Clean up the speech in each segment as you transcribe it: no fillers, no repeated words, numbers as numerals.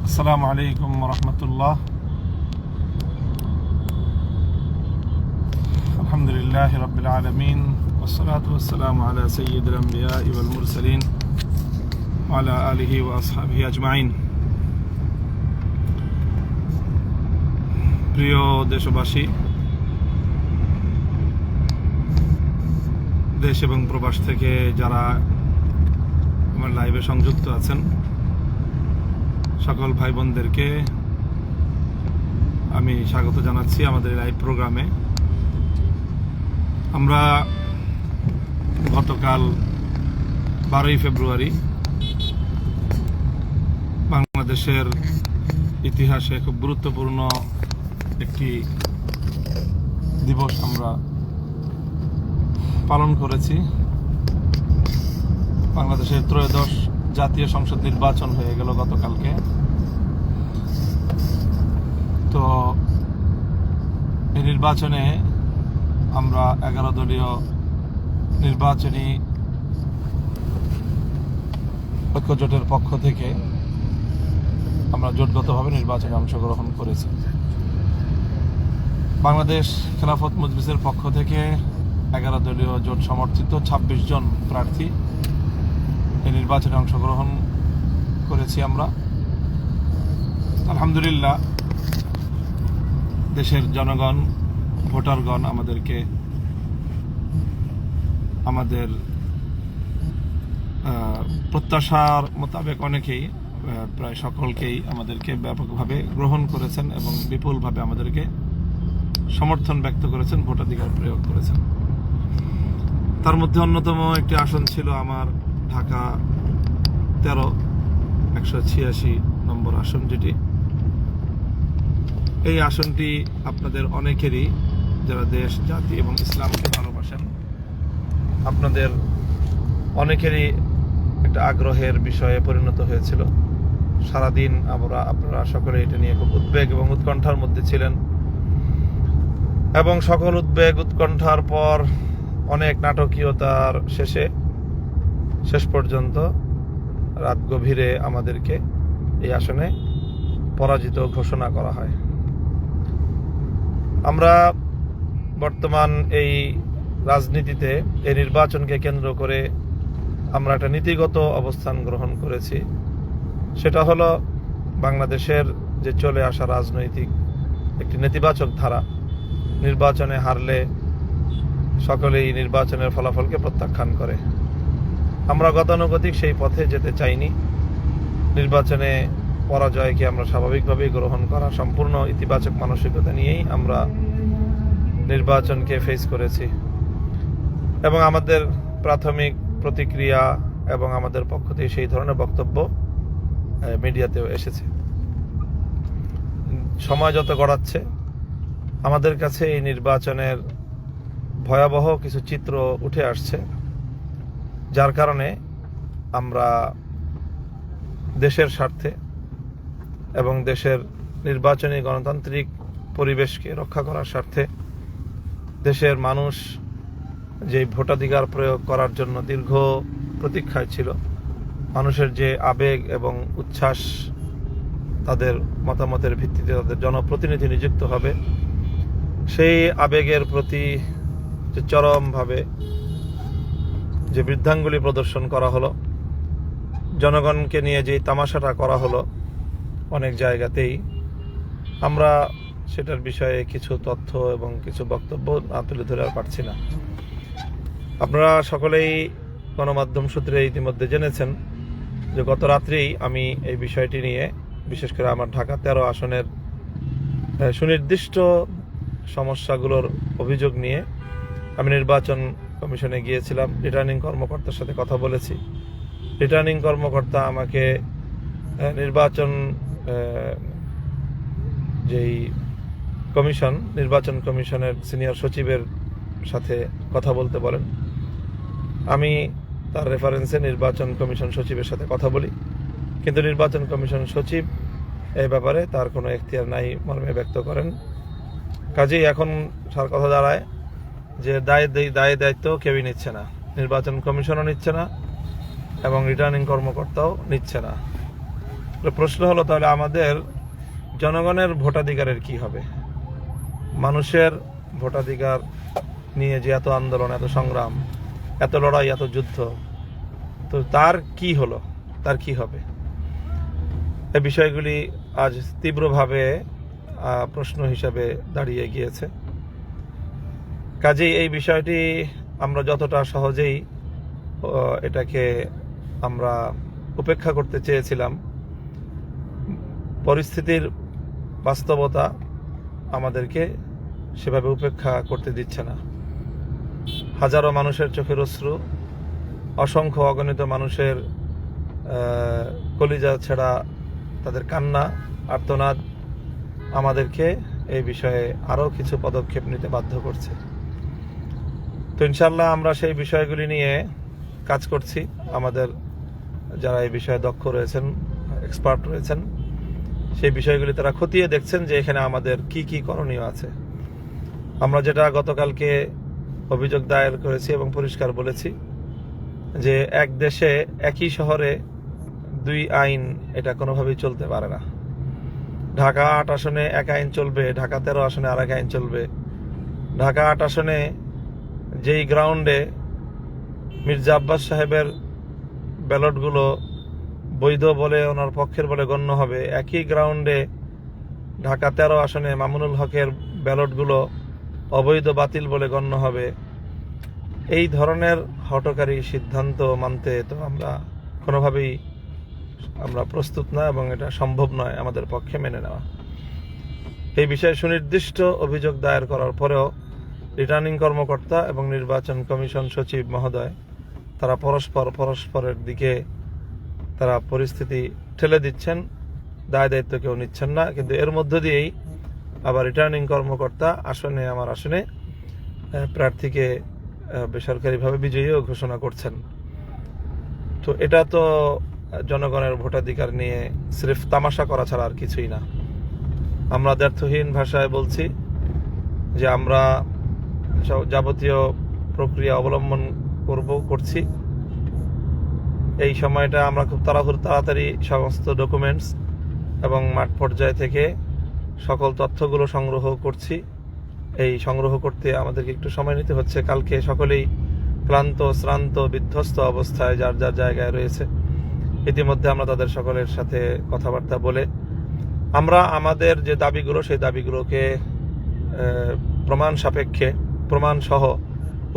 আসসালামু আলাইকুম রহমতুল্লাহ। আলহামদুলিল্লাহ রাব্বিল আলামিন ওয়াসসালাতু ওয়াসসালামু আলা সাইয়্যিদিল আমবিয়া ওয়াল মুরসালিন ওয়া আলা আলিহি ওয়া আসহাবিহি আজমাইন। প্রিয় দেশবাসী, দেশ এবং প্রবাস থেকে যারা আমার লাইভে সংযুক্ত আছেন, সকল ভাই বোনদেরকে আমি স্বাগত জানাচ্ছি আমাদের লাইভ প্রোগ্রামে। আমরা গতকাল 12ই ফেব্রুয়ারি বাংলাদেশের ইতিহাসে খুব গুরুত্বপূর্ণ একটি দিবস আমরা পালন করেছি। বাংলাদেশের ত্রয়োদশ জাতীয় সংসদ নির্বাচন হয়ে গেল গতকালকে। তো এই নির্বাচনে আমরা 11 দলীয় নির্বাচনী ঐক্যজোটের পক্ষ থেকে আমরা জোটগতভাবে নির্বাচনে অংশগ্রহণ করেছি। বাংলাদেশ খেলাফত মজলিসের পক্ষ থেকে 11 দলীয় জোট সমর্থিত 26 জন প্রার্থী এই নির্বাচনে অংশগ্রহণ করেছি আমরা। আলহামদুলিল্লাহ, দেশের জনগণ, ভোটারগণ আমাদেরকে আমাদের প্রত্যাশার মোতাবেক অনেকেই, প্রায় সকলকেই আমাদেরকে ব্যাপকভাবে গ্রহণ করেছেন এবং বিপুলভাবে আমাদেরকে সমর্থন ব্যক্ত করেছেন, ভোটাধিকার প্রয়োগ করেছেন। তার মধ্যে অন্যতম একটি আসন ছিল আমার ঢাকা 13 186 নম্বর আসন, যেটি এই আসনটি আপনাদের অনেকেরই, যারা দেশ, জাতি এবং ইসলামকে ভালোবাসেন, আপনাদের অনেকেরই একটা আগ্রহের বিষয়ে পরিণত হয়েছিল। সারাদিন আপনারা সকলে এটা নিয়ে খুব উদ্বেগ এবং উৎকণ্ঠার মধ্যে ছিলেন, এবং সকল উদ্বেগ উৎকণ্ঠার পর অনেক নাটকীয়তার শেষ পর্যন্ত রাত গভীরে আমাদেরকে এই আসনে পরাজিত ঘোষণা করা হয়। আমরা বর্তমান এই রাজনীতিতে এই নির্বাচনকে কেন্দ্র করে আমরা একটা নীতিগত অবস্থান গ্রহণ করেছি। সেটা হলো বাংলাদেশের যে চলে আসা রাজনৈতিক একটি নেতিবাচক ধারা, নির্বাচনে হারলে সকলেই নির্বাচনের ফলাফলকে প্রত্যাখ্যান করে। আমরা গতানুগতিক সেই পথে যেতে চাইনি। নির্বাচনে পরাজয়কে আমরা স্বাভাবিকভাবেই গ্রহণ করা, সম্পূর্ণ ইতিবাচক মানসিকতা নিয়েই আমরা নির্বাচনকে ফেস করেছি, এবং আমাদের প্রাথমিক প্রতিক্রিয়া এবং আমাদের পক্ষ থেকে সেই ধরনের বক্তব্য মিডিয়াতেও এসেছে। সময় যত গড়াচ্ছে, আমাদের কাছে এই নির্বাচনের ভয়াবহ কিছু চিত্র উঠে আসছে, যার কারণে আমরা দেশের স্বার্থে এবং দেশের নির্বাচনী গণতান্ত্রিক পরিবেশকে রক্ষা করার স্বার্থে, দেশের মানুষ যে ভোটাধিকার প্রয়োগ করার জন্য দীর্ঘ প্রতীক্ষায় ছিল, মানুষের যে আবেগ এবং উচ্ছ্বাস, তাদের মতামতের ভিত্তিতে তাদের জনপ্রতিনিধি নিযুক্ত হবে, সেই আবেগের প্রতি যে চরমভাবে যে বৃদ্ধাঙ্গুলি প্রদর্শন করা হলো, জনগণকে নিয়ে যে তামাশাটা করা হলো অনেক জায়গাতেই, আমরা সেটার বিষয়ে কিছু তথ্য এবং কিছু বক্তব্য না তুলে ধরে আর পারছি না। আপনারা সকলেই গণমাধ্যম সূত্রে ইতিমধ্যে জেনেছেন যে গত রাত্রেই আমি এই বিষয়টি নিয়ে, বিশেষ করে আমার ঢাকা 13 আসনের সুনির্দিষ্ট সমস্যাগুলোর অভিযোগ নিয়ে আমি নির্বাচন কমিশনে গিয়েছিলাম। রিটার্নিং কর্মকর্তার সাথে কথা বলেছি। রিটার্নিং কর্মকর্তা আমাকে নির্বাচন নির্বাচন কমিশনের সিনিয়র সচিবের সাথে কথা বলতে বলেন। আমি তার রেফারেন্সে নির্বাচন কমিশন সচিবের সাথে কথা বলি, কিন্তু নির্বাচন কমিশন সচিব এই ব্যাপারে তার কোনো এখতিয়ার নাই মর্মে ব্যক্ত করেন। কাজেই এখন সার কথা দাঁড়ায় যে দায় দায়িত্ব কেউই নিচ্ছে না, নির্বাচন কমিশনও নিচ্ছে না এবং রিটার্নিং কর্মকর্তাও নিচ্ছে না। তো প্রশ্ন হলো, তাহলে আমাদের জনগণের ভোটাধিকারের কি হবে? মানুষের ভোটাধিকার নিয়ে যে এত আন্দোলন, এত সংগ্রাম, এত লড়াই, এত যুদ্ধ, তো তার কি হলো, তার কি হবে? এই বিষয়গুলি আজ তীব্রভাবে প্রশ্ন হিসাবে দাঁড়িয়ে গিয়েছে। কাজেই এই বিষয়টি আমরা যতটা সহজেই এটাকে আমরা উপেক্ষা করতে চেয়েছিলাম, পরিস্থিতির বাস্তবতা আমাদেরকে সেভাবে উপেক্ষা করতে দিচ্ছে না। হাজারো মানুষের চোখের অশ্রু, অসংখ্য অগণিত মানুষের কলিজা ছেঁড়া তাদের কান্না, আর্তনাদ আমাদেরকে এই বিষয়ে আরও কিছু পদক্ষেপ নিতে বাধ্য করছে। তো ইনশাল্লাহ আমরা সেই বিষয়গুলি নিয়ে কাজ করছি। আমাদের যারা এই বিষয়ে দক্ষ রয়েছেন, এক্সপার্ট রয়েছেন, সেই বিষয়গুলি তারা খতিয়ে দেখছেন যে এখানে আমাদের কি কি করণীয় আছে। আমরা যেটা গতকালকে অভিযোগ দায়ের করেছি এবং পরিষ্কার বলেছি যে এক দেশে একই শহরে দুই আইন, এটা কোনোভাবেই চলতে পারে না। ঢাকা ৮ আসনে এক আইন চলবে, ঢাকা 13 আসনে আর এক আইন চলবে। ঢাকা ৮ আসনে যেই গ্রাউন্ডে মির্জা আব্বাস সাহেবের ব্যালটগুলো বৈধ বলে, ওনার পক্ষের বলে গণ্য হবে, একই গ্রাউন্ডে ঢাকা 13 আসনে মামুনুল হকের ব্যালটগুলো অবৈধ, বাতিল বলে গণ্য হবে। এই ধরনের হঠকারী সিদ্ধান্ত মানতে তো আমরা কোনোভাবেই প্রস্তুত না, এবং এটা সম্ভব নয় আমাদের পক্ষে মেনে নেওয়া। এই বিষয়ে সুনির্দিষ্ট অভিযোগ দায়ের করার পরেও রিটার্নিং কর্মকর্তা এবং নির্বাচন কমিশন সচিব মহোদয় তারা পরস্পরের দিকে তারা পরিস্থিতি ঠেলে দিচ্ছেন, দায় দায়িত্ব কেউ নিচ্ছেন না। কিন্তু এর মধ্য দিয়েই আবার রিটার্নিং কর্মকর্তা আমার আসনে প্রার্থীকে বেসরকারিভাবে বিজয়ীও ঘোষণা করছেন। তো এটা তো জনগণের ভোটাধিকার নিয়ে সির্ফ তামাশা করা ছাড়া আর কিছুই না। আমরা দ্ব্যর্থহীন ভাষায় বলছি যে আমরা যাবতীয় প্রক্রিয়া অবলম্বন করছি। এই সময়টা আমরা খুব তাড়াতাড়ি সমস্ত ডকুমেন্টস এবং মাঠ পর্যায় থেকে সকল তথ্যগুলো সংগ্রহ করছি। এই সংগ্রহ করতে আমাদেরকে একটু সময় নিতে হচ্ছে। কালকে সকলেই ক্লান্ত, শ্রান্ত, বিধ্বস্ত অবস্থায় যার যার জায়গায় রয়েছে। ইতিমধ্যে আমরা তাদের সকলের সাথে কথাবার্তা বলে আমরা আমাদের যে দাবিগুলো, সেই দাবিগুলোকে প্রমাণ সাপেক্ষে, প্রমাণ সহ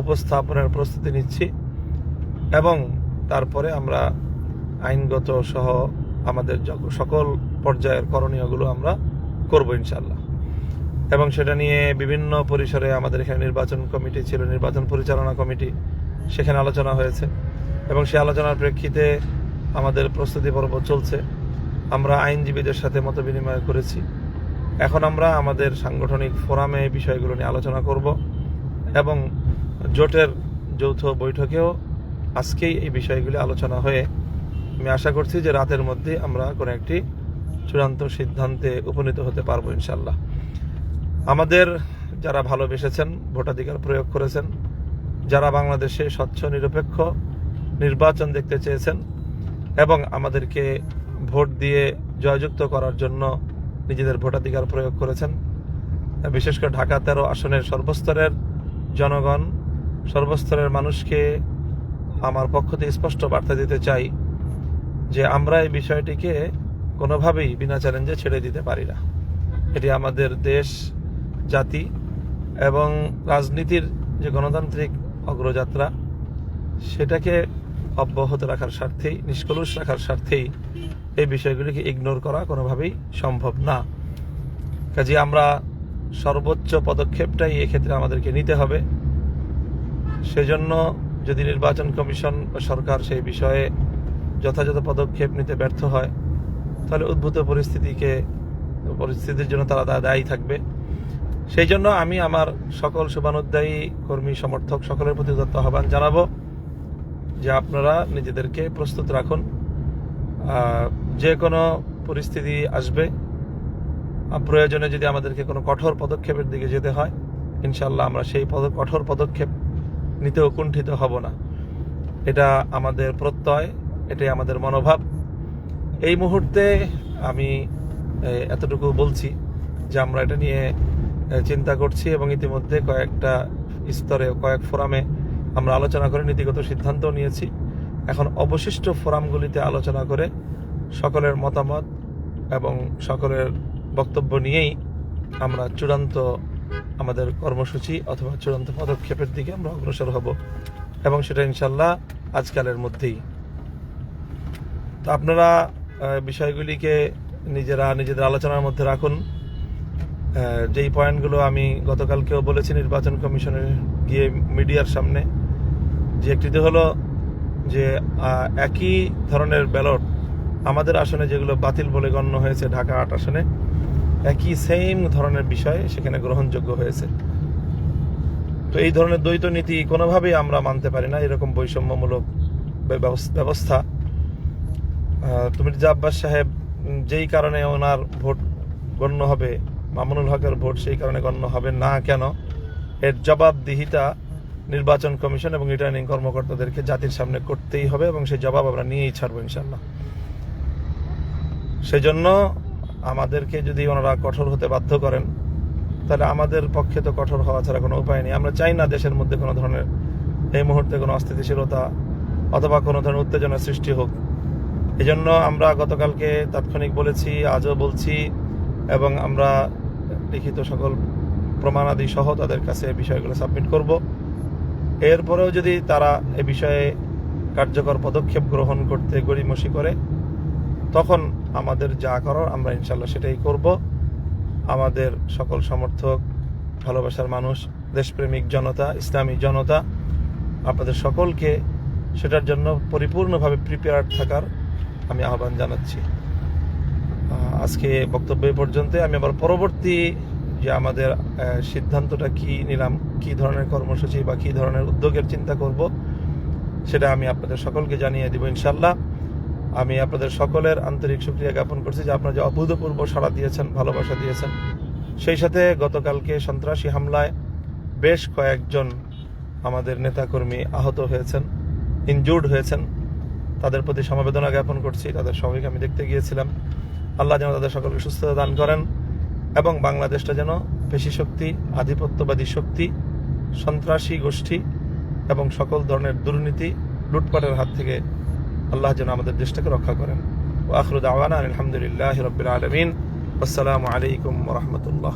উপস্থাপনের প্রস্তুতি নিচ্ছি, এবং তারপরে আমরা আইনগত সহ আমাদের সকল পর্যায়ের করণীয়গুলো আমরা করব ইনশাল্লাহ। এবং সেটা নিয়ে বিভিন্ন পরিসরে আমাদের এখানে নির্বাচন কমিটি ছিল, নির্বাচন পরিচালনা কমিটি, সেখানে আলোচনা হয়েছে, এবং সেই আলোচনার প্রেক্ষিতে আমাদের প্রস্তুতি পর্ব চলছে। আমরা আইনজীবীদের সাথে মত বিনিময় করেছি। এখন আমরা আমাদের সাংগঠনিক ফোরামে এই বিষয়গুলো নিয়ে আলোচনা করব, এবং জোটের যৌথ বৈঠকেও আজকেই এই বিষয়গুলি আলোচনা হয়ে আমি আশা করছি যে রাতের মধ্যে আমরা কোনো একটি চূড়ান্ত সিদ্ধান্তে উপনীত হতে পারবো ইনশাল্লাহ। আমাদের যারা ভালোবেসেছেন, ভোটাধিকার প্রয়োগ করেছেন, যারা বাংলাদেশে স্বচ্ছ নিরপেক্ষ নির্বাচন দেখতে চেয়েছেন এবং আমাদেরকে ভোট দিয়ে জয়যুক্ত করার জন্য নিজেদের ভোটাধিকার প্রয়োগ করেছেন, বিশেষ করে ঢাকা 13 আসনের সর্বস্তরের জনগণ, সর্বস্তরের মানুষকে আমার পক্ষ থেকে স্পষ্ট বার্তা দিতে চাই যে আমরা এই বিষয়টিকে কোনোভাবেই বিনা চ্যালেঞ্জে ছেড়ে দিতে পারি না। এটি আমাদের দেশ, জাতি এবং রাজনীতির যে গণতান্ত্রিক অগ্রযাত্রা, সেটাকে অব্যাহত রাখার স্বার্থেই, নিষ্কলুষ রাখার স্বার্থেই এই বিষয়গুলিকে ইগনোর করা কোনোভাবেই সম্ভব না। কাজে আমরা সর্বোচ্চ পদক্ষেপটাই এক্ষেত্রে আমাদেরকে নিতে হবে। সেজন্য যদি নির্বাচন কমিশন বা সরকার সেই বিষয়ে যথাযথ পদক্ষেপ নিতে ব্যর্থ হয়, তাহলে উদ্ভূত পরিস্থিতির জন্য তারা দায়ী থাকবে। সেই জন্য আমি আমার সকল শুভানুধ্যায়ী কর্মী, সমর্থক সকলের প্রতি আহ্বান জানাবো যে আপনারা নিজেদেরকে প্রস্তুত রাখুন। যে কোনো পরিস্থিতি আসবে, প্রয়োজনে যদি আমাদেরকে কোনো কঠোর পদক্ষেপের দিকে যেতে হয়, ইনশাল্লাহ আমরা সেই কঠোর পদক্ষেপ নিতেও কুণ্ঠিত হব না। এটা আমাদের প্রত্যয়, এটাই আমাদের মনোভাব। এই মুহূর্তে আমি এতটুকু বলছি যে আমরা এটা নিয়ে চিন্তা করছি এবং ইতিমধ্যে কয়েকটা স্তরে কয়েক ফোরামে আমরা আলোচনা করে নীতিগত সিদ্ধান্ত নিয়েছি। এখন অবশিষ্ট ফোরামগুলিতে আলোচনা করে সকলের মতামত এবং সকলের বক্তব্য নিয়েই আমরা চূড়ান্ত আমাদের কর্মসূচি অথবা চূড়ান্ত পদক্ষেপের দিকে আমরা অগ্রসর হব এবং সেটা ইনশাল্লাহ আজকালের মধ্যেই। তো আপনারা বিষয়গুলিকে নিজেদের আলোচনার মধ্যে রাখুন। যেই পয়েন্টগুলো আমি গতকালকেও বলেছি নির্বাচন কমিশনে গিয়ে মিডিয়ার সামনে, যে একটিতে হলো যে একই ধরনের ব্যালট আমাদের আসনে যেগুলো বাতিল বলে গণ্য হয়েছে ঢাকা ৮ আসনে, একই সেম ধরনের বিষয় সেখানে গ্রহণযোগ্য হয়েছে। তো এই ধরনের দ্বৈত নীতি কোনোভাবেই আমরা মানতে পারি না। এরকম বৈষম্যমূলক ব্যবস্থা মির্জা আব্বাস সাহেব যেই কারণে ওনার ভোট গণ্য হবে, মামুনুল হকের ভোট সেই কারণে গণ্য হবে না কেন, এর জবাবদিহিতা নির্বাচন কমিশন এবং রিটার্নিং কর্মকর্তাদেরকে জাতির সামনে করতেই হবে এবং সেই জবাব আমরা নিয়েই ছাড়বো ইনশাল্লাহ। সেজন্য আমাদেরকে যদি ওনারা কঠোর হতে বাধ্য করেন তাহলে আমাদের পক্ষে তো কঠোর হওয়া ছাড়া কোনো উপায় নেই। আমরা চাই না দেশের মধ্যে কোনো ধরনের এই মুহূর্তে কোনো অস্থিতিশীলতা অথবা কোনো ধরনের উত্তেজনা সৃষ্টি হোক। এজন্য আমরা গতকালকে তাৎক্ষণিক বলেছি, আজও বলছি এবং আমরা লিখিত সকল প্রমাণাদি সহ তাদের কাছে বিষয়গুলো সাবমিট করব। এরপরেও যদি তারা এ বিষয়ে কার্যকর পদক্ষেপ গ্রহণ করতে গড়িমসি করে তখন আমাদের যা করার আমরা ইনশাল্লাহ সেটাই করব। আমাদের সকল সমর্থক, ভালোবাসার মানুষ, দেশপ্রেমিক জনতা, ইসলামী জনতা, আপনাদের সকলকে সেটার জন্য পরিপূর্ণভাবে প্রিপেয়ার্ড থাকার আমি আহ্বান জানাচ্ছি। আজকে বক্তব্য পর্যন্ত। আমি আবার পরবর্তী যে আমাদের সিদ্ধান্তটা কি নিলাম, কি ধরনের কর্মসূচি বা কি ধরনের উদ্যোগের চিন্তা করব, সেটা আমি আপনাদের সকলকে জানিয়ে দিব ইনশাল্লাহ। আমি আপনাদের সকলের আন্তরিক শুকরিয়া জ্ঞাপন করছি যে আপনারা যে অভূতপূর্ব সাড়া দিয়েছেন, ভালোবাসা দিয়েছেন। সেই সাথে গতকালকে সন্ত্রাসী হামলায় বেশ কয়েকজন আমাদের নেতাকর্মী আহত হয়েছেন, ইনজুর্ড হয়েছেন। তাদের প্রতি সমবেদনা জ্ঞাপন করছি। তাদের সবাইকে আমি দেখতে গিয়েছিলাম। আল্লাহ যেন তাদের সকলকে সুস্থতা দান করেন এবং বাংলাদেশটা যেন পেশি শক্তি, আধিপত্যবাদী শক্তি, সন্ত্রাসী গোষ্ঠী এবং সকল ধরনের দুর্নীতি, লুটপাটের হাত থেকে আল্লাহ যেন আমাদের দেশটাকে রক্ষা করেন। ওয়া আখিরু দাওয়ানা আলহামদুলিল্লাহি রাব্বিল আলামিন। আসসালামু আলাইকুম ওয়া রাহমাতুল্লাহ।